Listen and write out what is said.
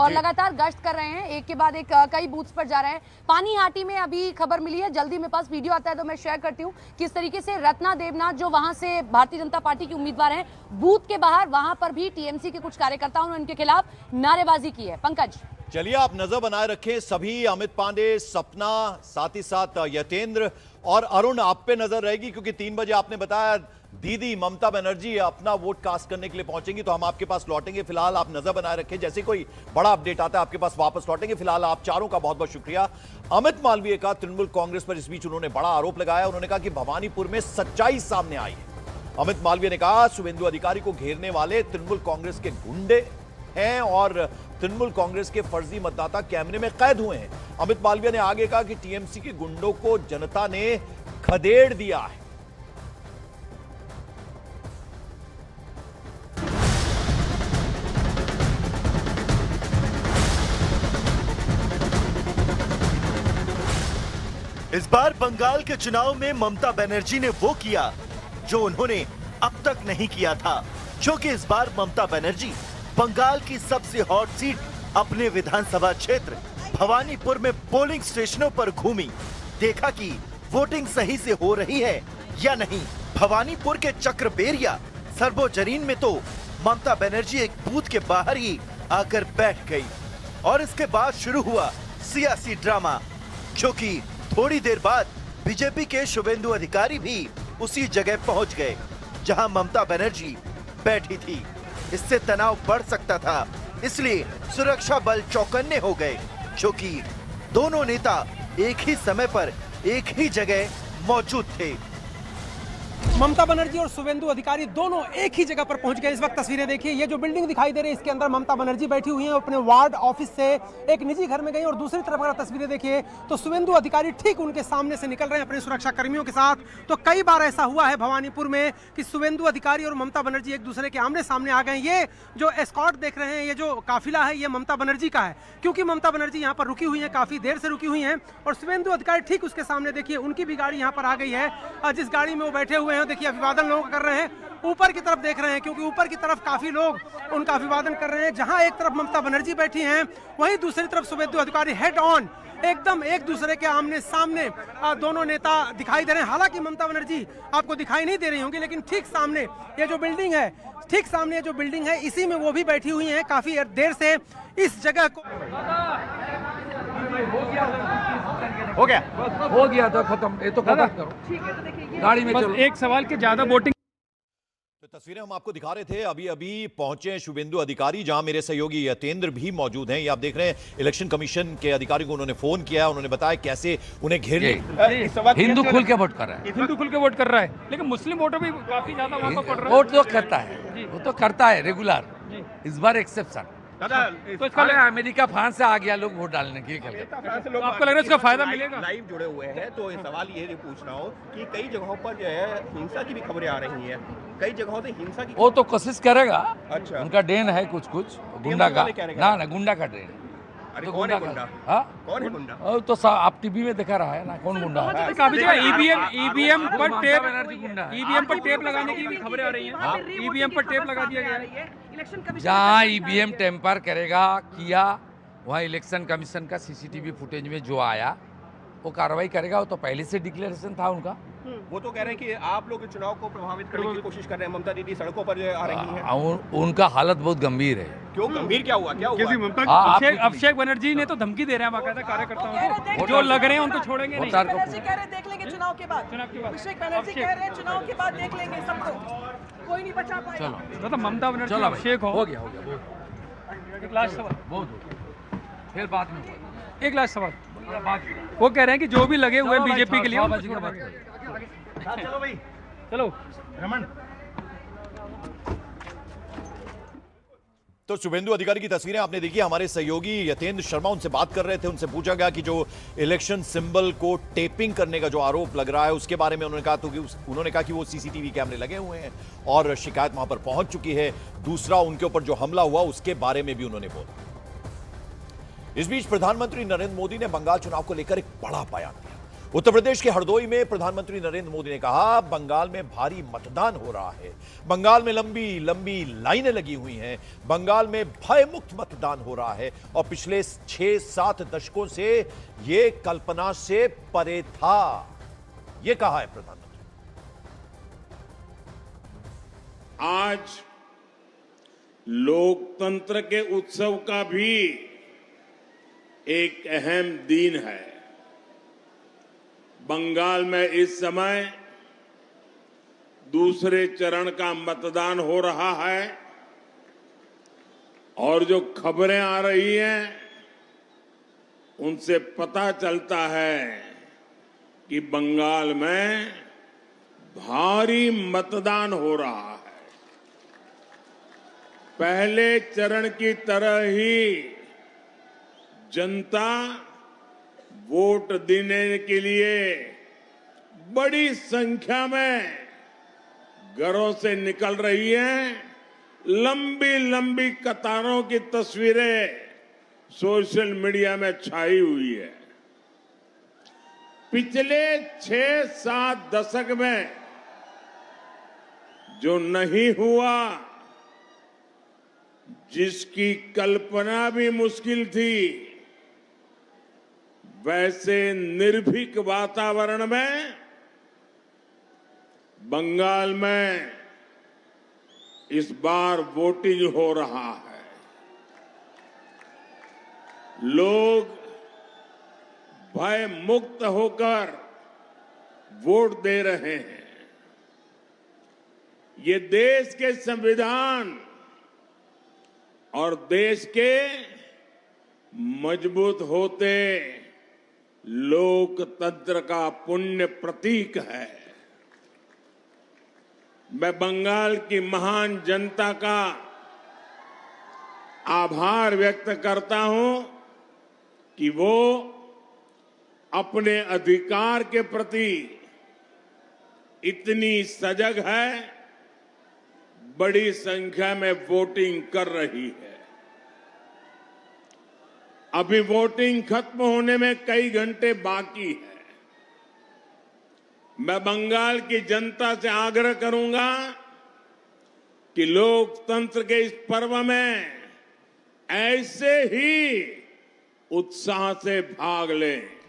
और लगातार गश्त कर रहे हैं, एक के बाद एक कई बूथ्स पर जा रहे हैं। पानीहाटी में अभी खबर मिली है, जल्दी मेरे पास वीडियो आता है तो मैं शेयर करती हूँ, किस तरीके से रत्ना देवनाथ जो वहां से भारतीय जनता पार्टी की उम्मीदवार हैं, बूथ के बाहर वहां पर भी टीएमसी के कुछ कार्यकर्ताओं ने उनके खिलाफ नारेबाजी की है। पंकज, चलिए आप नजर बनाए रखें सभी, अमित पांडे, सपना, साथ ही साथ यतेंद्र और अरुण आप पे नजर रहेगी, क्योंकि 3 बजे आपने बताया दीदी ममता बनर्जी अपना वोट कास्ट करने के लिए पहुंचेंगी, तो हम आपके पास लौटेंगे। फिलहाल आप नजर बनाए रखें, जैसे कोई बड़ा अपडेट आता है आपके पास वापस लौटेंगे। फिलहाल आप चारों का बहुत बहुत शुक्रिया। अमित मालवीय का तृणमूल कांग्रेस पर इस बीच उन्होंने बड़ा आरोप लगाया। उन्होंने कहा कि भवानीपुर में सच्चाई सामने आई है। अमित मालवीय ने कहा शुभेंदु अधिकारी को घेरने वाले तृणमूल कांग्रेस के गुंडे हैं और तृणमूल कांग्रेस के फर्जी मतदाता कैमरे में कैद हुए हैं। अमित मालवीय ने आगे कहा कि टीएमसी के गुंडों को जनता ने खदेड़ दिया है। इस बार बंगाल के चुनाव में ममता बनर्जी ने वो किया जो उन्होंने अब तक नहीं किया था, क्योंकि इस बार ममता बनर्जी बंगाल की सबसे हॉट सीट अपने विधानसभा क्षेत्र भवानीपुर में पोलिंग स्टेशनों पर घूमी, देखा कि वोटिंग सही से हो रही है या नहीं। भवानीपुर के चक्रबेरिया सर्वोजरीन में तो ममता बनर्जी एक बूथ के बाहर ही आकर बैठ गई और इसके बाद शुरू हुआ सियासी ड्रामा, क्योंकि थोड़ी देर बाद बीजेपी के शुभेंदु अधिकारी भी उसी जगह पहुंच गए जहां ममता बनर्जी बैठी थी। इससे तनाव बढ़ सकता था, इसलिए सुरक्षा बल चौकन्ने हो गए, क्योंकि दोनों नेता एक ही समय पर एक ही जगह मौजूद थे। ममता बनर्जी और शुभेंदु अधिकारी दोनों एक ही जगह पर पहुंच गए। इस वक्त तस्वीरें देखिए, ये जो बिल्डिंग दिखाई दे रही है इसके अंदर ममता बनर्जी बैठी हुई हैं, अपने वार्ड ऑफिस से एक निजी घर में गई, और दूसरी तरफ अगर तस्वीरें देखिए तो शुभेंदु अधिकारी ठीक उनके सामने से निकल रहे हैं अपने सुरक्षा कर्मियों के साथ। तो कई बार ऐसा हुआ है भवानीपुर में कि शुभेंदु अधिकारी और ममता बनर्जी एक दूसरे के आमने सामने आ गए। ये जो एस्कॉर्ट देख रहे हैं, ये जो काफिला है, ये ममता बनर्जी का है, क्योंकि ममता बनर्जी यहाँ पर रुकी हुई है, काफी देर से रुकी हुई है, और शुभेंदु अधिकारी ठीक उसके सामने देखिए उनकी भी गाड़ी यहाँ पर आ गई है। जिस गाड़ी में वो बैठे हुए हैं, देखिए अभिवादन लोग कर रहे हैं, ऊपर की तरफ देख रहे हैं, क्योंकि ऊपर की तरफ काफी लोग उनका अभिवादन कर रहे हैं। जहां एक तरफ ममता बनर्जी बैठी हैं, वहीं दूसरी तरफ शुभेंदु अधिकारी हेड ऑन एकदम एक दूसरे के आमने सामने दोनों नेता दिखाई दे रहे हैं। हालांकि ममता बनर्जी आपको दिखाई नहीं दे रही होंगी, लेकिन ठीक सामने ये जो बिल्डिंग है, ठीक सामने ये जो बिल्डिंग है, इसी में वो भी बैठी हुई हैं काफी देर से इस जगह को। हो गया था खत्म, ये तो खत्म करो, गाड़ी में चलो। एक सवाल के ज्यादा वोटिंग। तो तस्वीरें हम आपको दिखा रहे थे, अभी अभी पहुंचे शुभेंदु अधिकारी, जहां मेरे सहयोगी यतेंद्र भी मौजूद हैं। ये आप देख रहे हैं, इलेक्शन कमीशन के अधिकारी को उन्होंने फोन किया, उन्होंने बताया कैसे उन्हें घेरने। हिंदू खुल के वोट कर रहा है, हिंदू खुल के वोट कर रहा है, लेकिन मुस्लिम वोटर भी काफी ज्यादा वहां पर पड़ रहा है। वोट तो करता है, वो तो करता है रेगुलर, इस बार एक्सेप्शन। तो इसका अमेरिका फ्रांस से आ गया लोग वोट डालने के लिए। तो आपको लग रहा है इसका फायदा मिलेगा? लाइव जुड़े हुए हैं, तो सवाल ये पूछ रहा हूँ कि कई जगहों पर जो है हिंसा की भी खबरें आ रही हैं, कई जगहों से हिंसा की। वो तो कोशिश करेगा। अच्छा, उनका डेन है कुछ गुंडा का, ना गुंडा का डेन। अरे तो कौन है गुंडा? हाँ, कौन है गुंडा? तो आप टीवी में दिखा रहा है ना कौन गुंडा है। काफी जगह ईवीएम पर टेप लगाने की भी खबरें आ रही हैं। ईवीएम पर टेप लगा दिया गया है। जहाँ ईवीएम टेम्पर करेगा किया, वहाँ इलेक्शन कमीशन का सीसीटीवी फुटेज में जो आया वो कार्रवाई करेगा। वो तो पहले से डिक्लेरेशन था उनका। वो तो कह रहे हैं कि आप लोग चुनाव को प्रभावित करने की कोशिश कर रहे हैं। ममता दीदी सड़कों पर आ रही हैं। उनका हालत बहुत गंभीर है। क्यों गंभीर? क्या हुआ? अभिषेक बनर्जी ने तो धमकी दे रहे हैं बाकायदा कार्यकर्ताओं को, जो लग रहे हैं उनको छोड़ेंगे नहीं। बनर्जी कह रहे हैं देख लेंगे चुनाव के बाद। अभिषेक बनर्जी कह रहे हैं चुनाव के बाद देख लेंगे सबको, कोई नहीं बचा पाएगा। चलो मतलब ममता बनर्जी अभिषेक हो गया। एक लास्ट सवाल, बहुत फिर बात में एक लास्ट सवाल। वो कह रहे हैं कि जो भी लगे हुए बीजेपी के लिए चलो भाई, चलो रमन। तो शुभेंदु अधिकारी की तस्वीरें आपने देखी। हमारे सहयोगी यतेंद्र शर्मा उनसे बात कर रहे थे। उनसे पूछा गया कि जो इलेक्शन सिंबल को टेपिंग करने का जो आरोप लग रहा है उसके बारे में उन्होंने कहा कि वो सीसीटीवी कैमरे लगे हुए हैं और शिकायत वहां पर पहुंच चुकी है। दूसरा, उनके ऊपर जो हमला हुआ उसके बारे में भी उन्होंने बोला। इस बीच प्रधानमंत्री नरेंद्र मोदी ने बंगाल चुनाव को लेकर एक बड़ा बयान दिया। उत्तर प्रदेश के हरदोई में प्रधानमंत्री नरेंद्र मोदी ने कहा, बंगाल में भारी मतदान हो रहा है। बंगाल में लंबी लंबी लाइनें लगी हुई हैं। बंगाल में भयमुक्त मतदान हो रहा है और पिछले 6-7 दशकों से यह कल्पना से परे था। यह कहा है प्रधानमंत्री। आज लोकतंत्र के उत्सव का भी एक अहम दिन है। बंगाल में इस समय दूसरे चरण का मतदान हो रहा है और जो खबरें आ रही हैं उनसे पता चलता है कि बंगाल में भारी मतदान हो रहा है। पहले चरण की तरह ही जनता वोट देने के लिए बड़ी संख्या में घरों से निकल रही है। लंबी लंबी कतारों की तस्वीरें सोशल मीडिया में छाई हुई है। पिछले 6-7 दशक में जो नहीं हुआ, जिसकी कल्पना भी मुश्किल थी, वैसे निर्भीक वातावरण में बंगाल में इस बार वोटिंग हो रहा है। लोग भय मुक्त होकर वोट दे रहे हैं। ये देश के संविधान और देश के मजबूत होते लोकतंत्र का पुण्य प्रतीक है। मैं बंगाल की महान जनता का आभार व्यक्त करता हूं कि वो अपने अधिकार के प्रति इतनी सजग है, बड़ी संख्या में वोटिंग कर रही है। अभी वोटिंग खत्म होने में कई घंटे बाकी है। मैं बंगाल की जनता से आग्रह करूंगा कि लोकतंत्र के इस पर्व में ऐसे ही उत्साह से भाग लें।